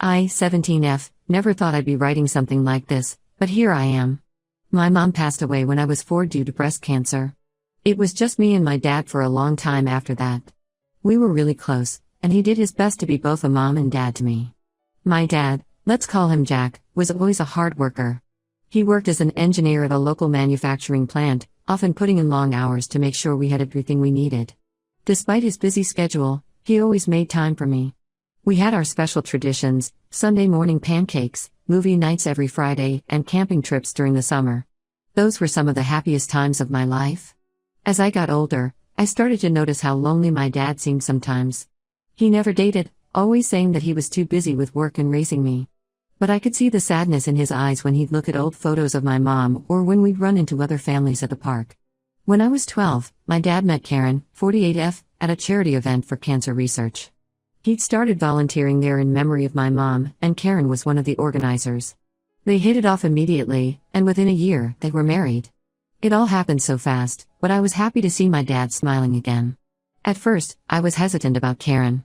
I, 17F, never thought I'd be writing something like this, but here I am. My mom passed away when I was 4 due to breast cancer. It was just me and my dad for a long time after that. We were really close, and he did his best to be both a mom and dad to me. My dad, let's call him Jack, was always a hard worker. He worked as an engineer at a local manufacturing plant, often putting in long hours to make sure we had everything we needed. Despite his busy schedule, he always made time for me. We had our special traditions: Sunday morning pancakes, movie nights every Friday, and camping trips during the summer. Those were some of the happiest times of my life. As I got older, I started to notice how lonely my dad seemed sometimes. He never dated, always saying that he was too busy with work and raising me. But I could see the sadness in his eyes when he'd look at old photos of my mom or when we'd run into other families at the park. When I was 12, my dad met Karen, 48F, at a charity event for cancer research. He'd started volunteering there in memory of my mom, and Karen was one of the organizers. They hit it off immediately, and within a year, they were married. It all happened so fast, but I was happy to see my dad smiling again. At first, I was hesitant about Karen.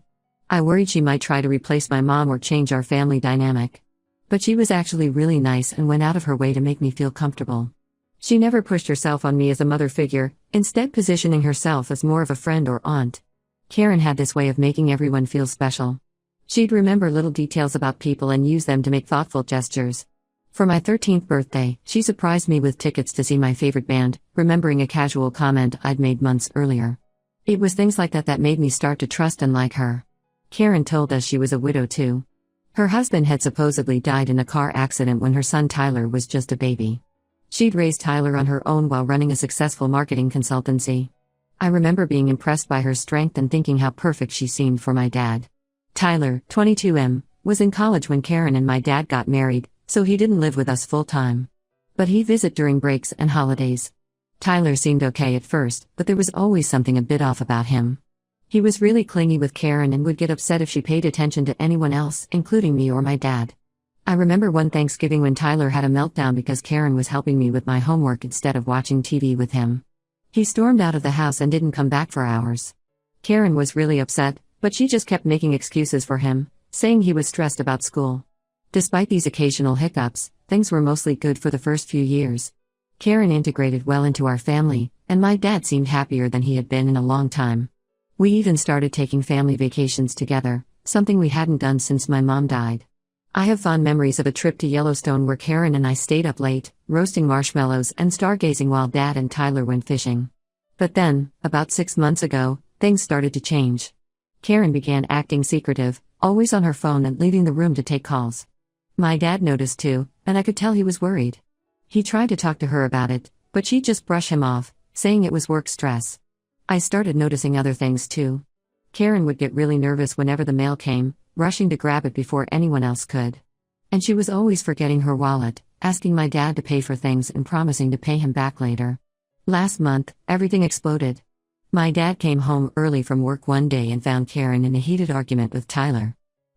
I worried she might try to replace my mom or change our family dynamic. But she was actually really nice and went out of her way to make me feel comfortable. She never pushed herself on me as a mother figure, instead positioning herself as more of a friend or aunt. Karen had this way of making everyone feel special. She'd remember little details about people and use them to make thoughtful gestures. For my 13th birthday, she surprised me with tickets to see my favorite band, remembering a casual comment I'd made months earlier. It was things like that that made me start to trust and like her. Karen told us she was a widow too. Her husband had supposedly died in a car accident when her son Tyler was just a baby. She'd raised Tyler on her own while running a successful marketing consultancy. I remember being impressed by her strength and thinking how perfect she seemed for my dad. Tyler, 22M, was in college when Karen and my dad got married, so he didn't live with us full-time. But he'd visit during breaks and holidays. Tyler seemed okay at first, but there was always something a bit off about him. He was really clingy with Karen and would get upset if she paid attention to anyone else, including me or my dad. I remember one Thanksgiving when Tyler had a meltdown because Karen was helping me with my homework instead of watching TV with him. He stormed out of the house and didn't come back for hours. Karen was really upset, but she just kept making excuses for him, saying he was stressed about school. Despite these occasional hiccups, things were mostly good for the first few years. Karen integrated well into our family, and my dad seemed happier than he had been in a long time. We even started taking family vacations together, something we hadn't done since my mom died. I have fond memories of a trip to Yellowstone where Karen and I stayed up late, roasting marshmallows and stargazing while Dad and Tyler went fishing. But then, about 6 months ago, things started to change. Karen began acting secretive, always on her phone and leaving the room to take calls. My dad noticed too, and I could tell he was worried. He tried to talk to her about it, but she'd just brush him off, saying it was work stress. I started noticing other things too. Karen would get really nervous whenever the mail came, rushing to grab it before anyone else could. And she was always forgetting her wallet, asking my dad to pay for things and promising to pay him back later. Last month, everything exploded. My dad came home early from work one day and found Karen in a heated argument with Tyler.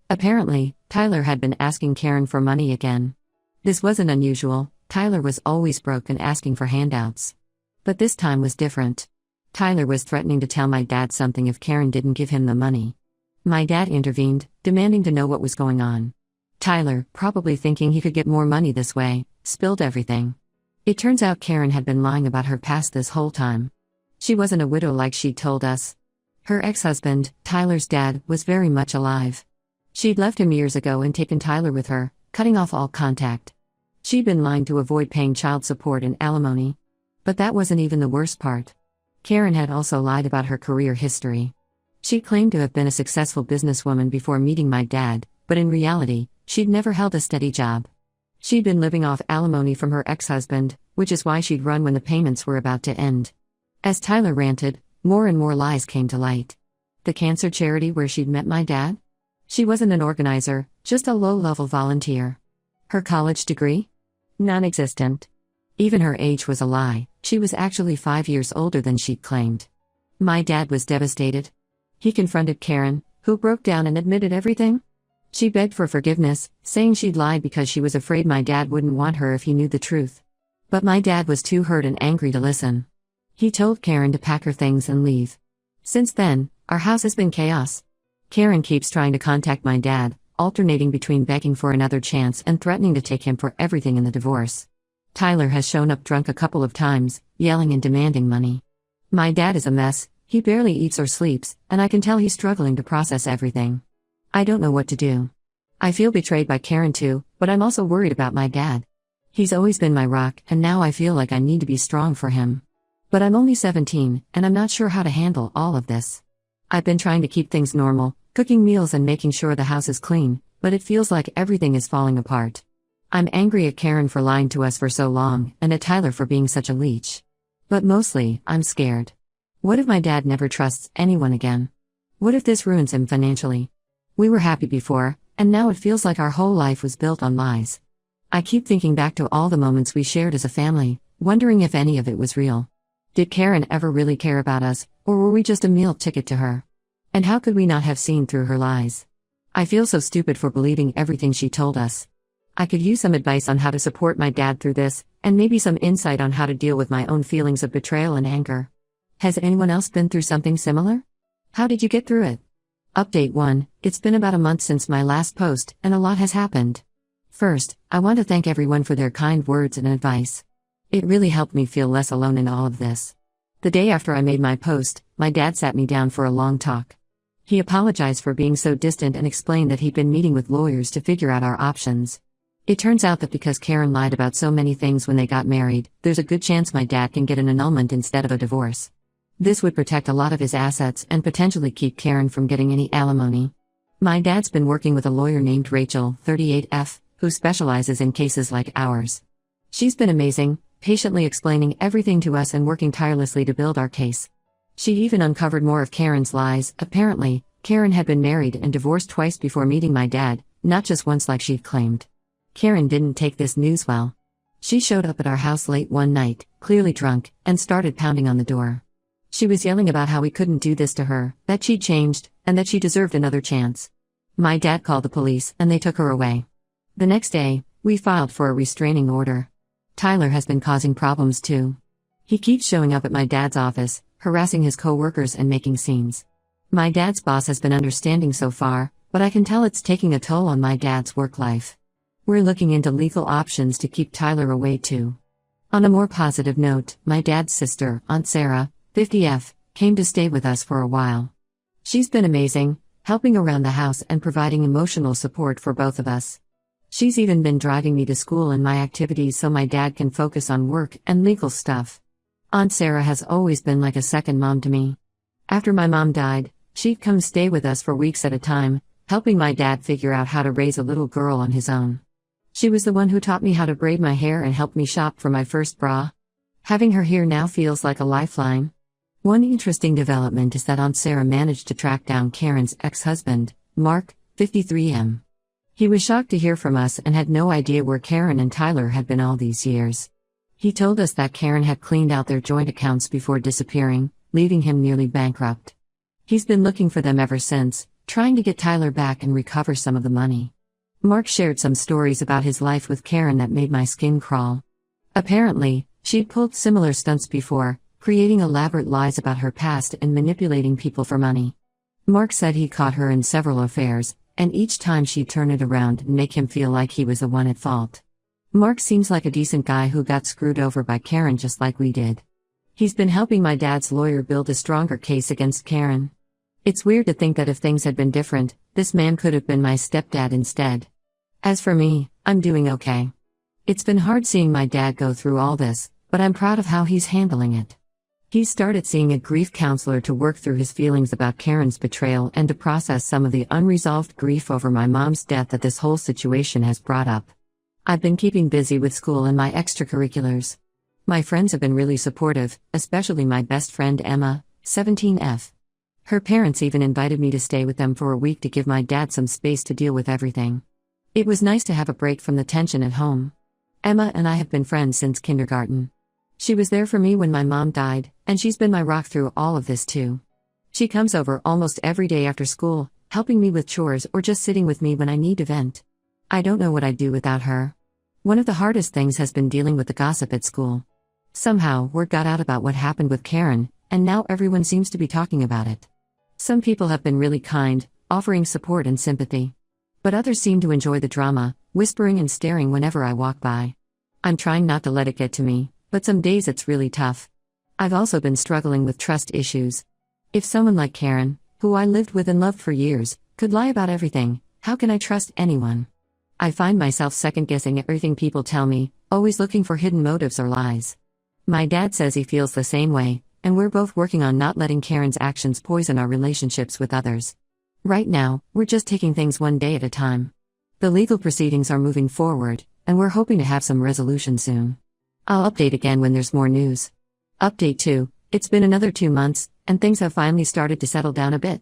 Apparently, Tyler had been asking Karen for money again. This wasn't unusual. Tyler was always broke and asking for handouts. But this time was different. Tyler was threatening to tell my dad something if Karen didn't give him the money. My dad intervened, demanding to know what was going on. Tyler, probably thinking he could get more money this way, spilled everything. It turns out Karen had been lying about her past this whole time. She wasn't a widow like she'd told us. Her ex-husband, Tyler's dad, was very much alive. She'd left him years ago and taken Tyler with her, cutting off all contact. She'd been lying to avoid paying child support and alimony. But that wasn't even the worst part. Karen had also lied about her career history. She claimed to have been a successful businesswoman before meeting my dad, but in reality, she'd never held a steady job. She'd been living off alimony from her ex-husband, which is why she'd run when the payments were about to end. As Tyler ranted, more and more lies came to light. The cancer charity where she'd met my dad? She wasn't an organizer, just a low-level volunteer. Her college degree? Non-existent. Even her age was a lie. She was actually 5 years older than she'd claimed. My dad was devastated. He confronted Karen, who broke down and admitted everything. She begged for forgiveness, saying she'd lied because she was afraid my dad wouldn't want her if he knew the truth. But my dad was too hurt and angry to listen. He told Karen to pack her things and leave. Since then, our house has been chaos. Karen keeps trying to contact my dad, alternating between begging for another chance and threatening to take him for everything in the divorce. Tyler has shown up drunk a couple of times, yelling and demanding money. My dad is a mess, he barely eats or sleeps, and I can tell he's struggling to process everything. I don't know what to do. I feel betrayed by Karen too, but I'm also worried about my dad. He's always been my rock, and now I feel like I need to be strong for him. But I'm only 17, and I'm not sure how to handle all of this. I've been trying to keep things normal, cooking meals and making sure the house is clean, but it feels like everything is falling apart. I'm angry at Karen for lying to us for so long, and at Tyler for being such a leech. But mostly, I'm scared. What if my dad never trusts anyone again? What if this ruins him financially? We were happy before, and now it feels like our whole life was built on lies. I keep thinking back to all the moments we shared as a family, wondering if any of it was real. Did Karen ever really care about us, or were we just a meal ticket to her? And how could we not have seen through her lies? I feel so stupid for believing everything she told us. I could use some advice on how to support my dad through this, and maybe some insight on how to deal with my own feelings of betrayal and anger. Has anyone else been through something similar? How did you get through it? Update 1. It's been about a month since my last post, and a lot has happened. First, I want to thank everyone for their kind words and advice. It really helped me feel less alone in all of this. The day after I made my post, my dad sat me down for a long talk. He apologized for being so distant and explained that he'd been meeting with lawyers to figure out our options. It turns out that because Karen lied about so many things when they got married, there's a good chance my dad can get an annulment instead of a divorce. This would protect a lot of his assets and potentially keep Karen from getting any alimony. My dad's been working with a lawyer named Rachel, 38F, who specializes in cases like ours. She's been amazing, patiently explaining everything to us and working tirelessly to build our case. She even uncovered more of Karen's lies. Apparently, Karen had been married and divorced twice before meeting my dad, not just once like she'd claimed. Karen didn't take this news well. She showed up at our house late one night, clearly drunk, and started pounding on the door. She was yelling about how we couldn't do this to her, that she'd changed, and that she deserved another chance. My dad called the police, and they took her away. The next day, we filed for a restraining order. Tyler has been causing problems too. He keeps showing up at my dad's office, harassing his co-workers and making scenes. My dad's boss has been understanding so far, but I can tell it's taking a toll on my dad's work life. We're looking into legal options to keep Tyler away too. On a more positive note, my dad's sister, Aunt Sarah, 50F, came to stay with us for a while. She's been amazing, helping around the house and providing emotional support for both of us. She's even been driving me to school and my activities so my dad can focus on work and legal stuff. Aunt Sarah has always been like a second mom to me. After my mom died, she'd come stay with us for weeks at a time, helping my dad figure out how to raise a little girl on his own. She was the one who taught me how to braid my hair and helped me shop for my first bra. Having her here now feels like a lifeline. One interesting development is that Aunt Sarah managed to track down Karen's ex-husband, Mark, 53M. He was shocked to hear from us and had no idea where Karen and Tyler had been all these years. He told us that Karen had cleaned out their joint accounts before disappearing, leaving him nearly bankrupt. He's been looking for them ever since, trying to get Tyler back and recover some of the money. Mark shared some stories about his life with Karen that made my skin crawl. Apparently, she'd pulled similar stunts before, creating elaborate lies about her past and manipulating people for money. Mark said he caught her in several affairs, and each time she'd turn it around and make him feel like he was the one at fault. Mark seems like a decent guy who got screwed over by Karen just like we did. He's been helping my dad's lawyer build a stronger case against Karen. It's weird to think that if things had been different, this man could have been my stepdad instead. As for me, I'm doing okay. It's been hard seeing my dad go through all this, but I'm proud of how he's handling it. He's started seeing a grief counselor to work through his feelings about Karen's betrayal and to process some of the unresolved grief over my mom's death that this whole situation has brought up. I've been keeping busy with school and my extracurriculars. My friends have been really supportive, especially my best friend Emma, 17F. Her parents even invited me to stay with them for a week to give my dad some space to deal with everything. It was nice to have a break from the tension at home. Emma and I have been friends since kindergarten. She was there for me when my mom died, and she's been my rock through all of this too. She comes over almost every day after school, helping me with chores or just sitting with me when I need to vent. I don't know what I'd do without her. One of the hardest things has been dealing with the gossip at school. Somehow, word got out about what happened with Karen, and now everyone seems to be talking about it. Some people have been really kind, offering support and sympathy. But others seem to enjoy the drama, whispering and staring whenever I walk by. I'm trying not to let it get to me, but some days it's really tough. I've also been struggling with trust issues. If someone like Karen, who I lived with and loved for years, could lie about everything, how can I trust anyone? I find myself second-guessing everything people tell me, always looking for hidden motives or lies. My dad says he feels the same way, and we're both working on not letting Karen's actions poison our relationships with others. Right now, we're just taking things one day at a time. The legal proceedings are moving forward, and we're hoping to have some resolution soon. I'll update again when there's more news. Update 2, it's been another 2 months, and things have finally started to settle down a bit.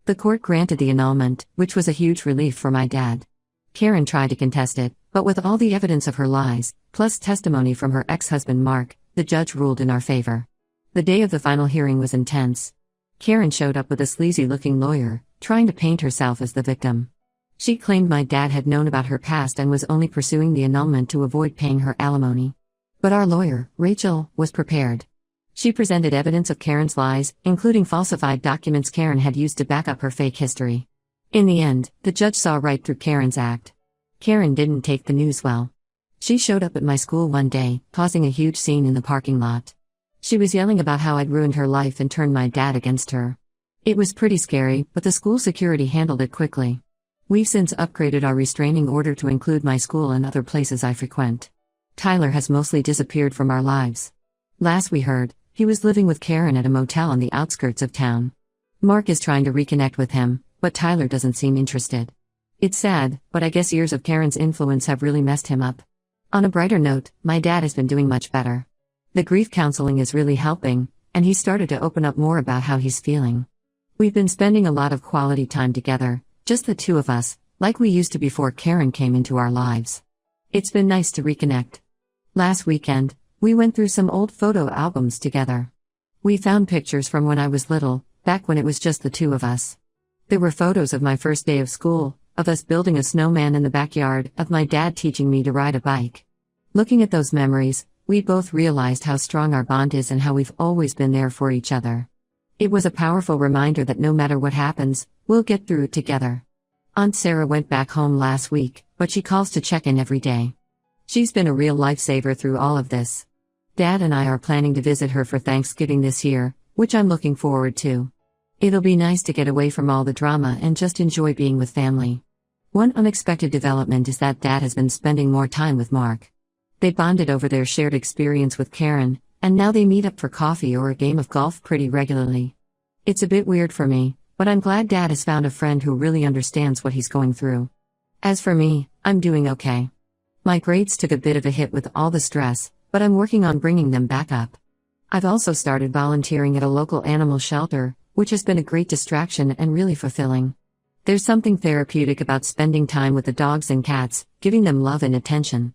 The court granted the annulment, which was a huge relief for my dad. Karen tried to contest it, but with all the evidence of her lies, plus testimony from her ex-husband Mark, the judge ruled in our favor. The day of the final hearing was intense. Karen showed up with a sleazy-looking lawyer, trying to paint herself as the victim. She claimed my dad had known about her past and was only pursuing the annulment to avoid paying her alimony. But our lawyer, Rachel, was prepared. She presented evidence of Karen's lies, including falsified documents Karen had used to back up her fake history. In the end, the judge saw right through Karen's act. Karen didn't take the news well. She showed up at my school one day, causing a huge scene in the parking lot. She was yelling about how I'd ruined her life and turned my dad against her. It was pretty scary, but the school security handled it quickly. We've since upgraded our restraining order to include my school and other places I frequent. Tyler has mostly disappeared from our lives. Last we heard, he was living with Karen at a motel on the outskirts of town. Mark is trying to reconnect with him, but Tyler doesn't seem interested. It's sad, but I guess years of Karen's influence have really messed him up. On a brighter note, my dad has been doing much better. The grief counseling is really helping, and he's started to open up more about how he's feeling. We've been spending a lot of quality time together, just the two of us, like we used to before Karen came into our lives. It's been nice to reconnect. Last weekend, we went through some old photo albums together. We found pictures from when I was little, back when it was just the two of us. There were photos of my first day of school, of us building a snowman in the backyard, of my dad teaching me to ride a bike. Looking at those memories, we both realized how strong our bond is and how we've always been there for each other. It was a powerful reminder that no matter what happens, we'll get through it together. Aunt Sarah went back home last week, but she calls to check in every day. She's been a real lifesaver through all of this. Dad and I are planning to visit her for Thanksgiving this year, which I'm looking forward to. It'll be nice to get away from all the drama and just enjoy being with family. One unexpected development is that Dad has been spending more time with Mark. They bonded over their shared experience with Karen, and now they meet up for coffee or a game of golf pretty regularly. It's a bit weird for me, but I'm glad Dad has found a friend who really understands what he's going through. As for me, I'm doing okay. My grades took a bit of a hit with all the stress, but I'm working on bringing them back up. I've also started volunteering at a local animal shelter, which has been a great distraction and really fulfilling. There's something therapeutic about spending time with the dogs and cats, giving them love and attention.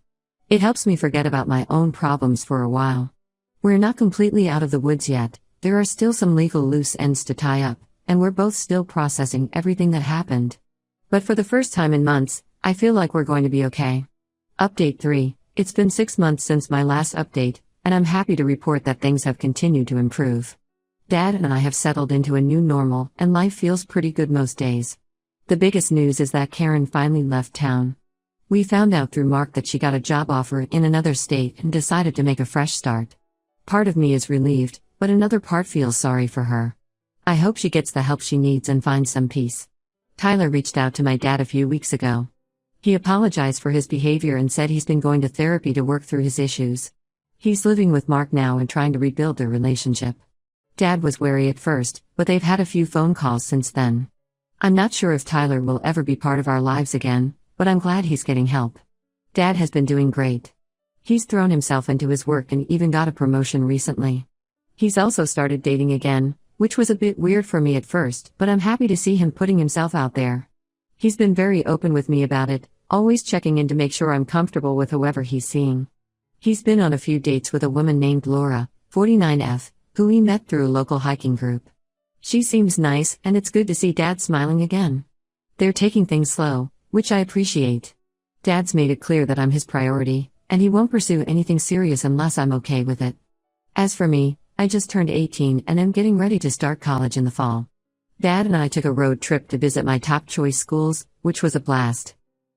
It helps me forget about my own problems for a while. We're not completely out of the woods yet, there are still some legal loose ends to tie up, and we're both still processing everything that happened. But for the first time in months, I feel like we're going to be okay. Update 3, it's been 6 months since my last update, and I'm happy to report that things have continued to improve. Dad and I have settled into a new normal, and life feels pretty good most days. The biggest news is that Karen finally left town. We found out through Mark that she got a job offer in another state and decided to make a fresh start. Part of me is relieved, but another part feels sorry for her. I hope she gets the help she needs and finds some peace. Tyler reached out to my dad a few weeks ago. He apologized for his behavior and said he's been going to therapy to work through his issues. He's living with Mark now and trying to rebuild their relationship. Dad was wary at first, but they've had a few phone calls since then. I'm not sure if Tyler will ever be part of our lives again, but I'm glad he's getting help. Dad has been doing great. He's thrown himself into his work and even got a promotion recently. He's also started dating again, which was a bit weird for me at first, but I'm happy to see him putting himself out there. He's been very open with me about it, always checking in to make sure I'm comfortable with whoever he's seeing. He's been on a few dates with a woman named Laura, 49F, who he met through a local hiking group. She seems nice, and it's good to see Dad smiling again. They're taking things slow, which I appreciate. Dad's made it clear that I'm his priority, and he won't pursue anything serious unless I'm okay with it. As for me, I just turned 18 and am getting ready to start college in the fall. Dad and I took a road trip to visit my top choice schools, which was a blast.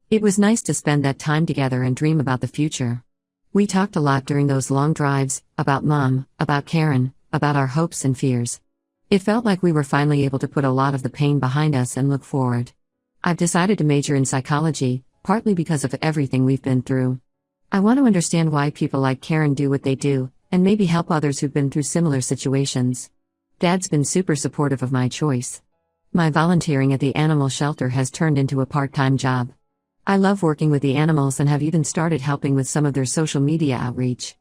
It was nice to spend that time together and dream about the future. We talked a lot during those long drives, about Mom, about Karen, about our hopes and fears. It felt like we were finally able to put a lot of the pain behind us and look forward. I've decided to major in psychology, partly because of everything we've been through. I want to understand why people like Karen do what they do, and maybe help others who've been through similar situations. Dad's been super supportive of my choice. My volunteering at the animal shelter has turned into a part-time job. I love working with the animals and have even started helping with some of their social media outreach.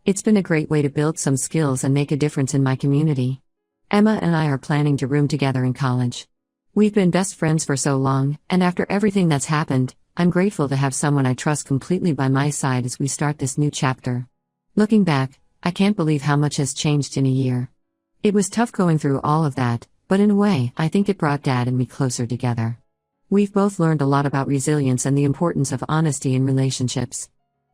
It's been a great way to build some skills and make a difference in my community. Emma and I are planning to room together in college. We've been best friends for so long, and after everything that's happened, I'm grateful to have someone I trust completely by my side as we start this new chapter. Looking back, I can't believe how much has changed in a year. It was tough going through all of that, but in a way, I think it brought Dad and me closer together. We've both learned a lot about resilience and the importance of honesty in relationships.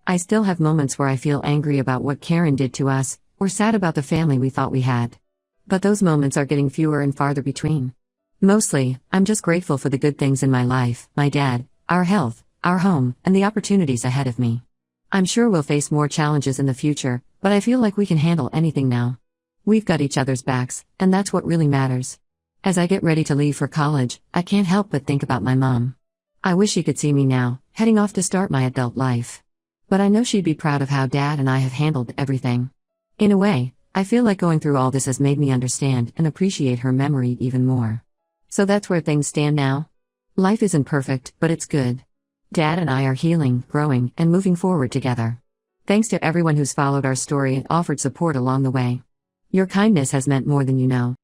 I still have moments where I feel angry about what Karen did to us, or sad about the family we thought we had. But those moments are getting fewer and farther between. Mostly, I'm just grateful for the good things in my life, my dad, our health, our home, and the opportunities ahead of me. I'm sure we'll face more challenges in the future, but I feel like we can handle anything now. We've got each other's backs, and that's what really matters. As I get ready to leave for college, I can't help but think about my mom. I wish she could see me now, heading off to start my adult life. But I know she'd be proud of how Dad and I have handled everything. In a way, I feel like going through all this has made me understand and appreciate her memory even more. So that's where things stand now. Life isn't perfect, but it's good. Dad and I are healing, growing, and moving forward together. Thanks to everyone who's followed our story and offered support along the way. Your kindness has meant more than you know.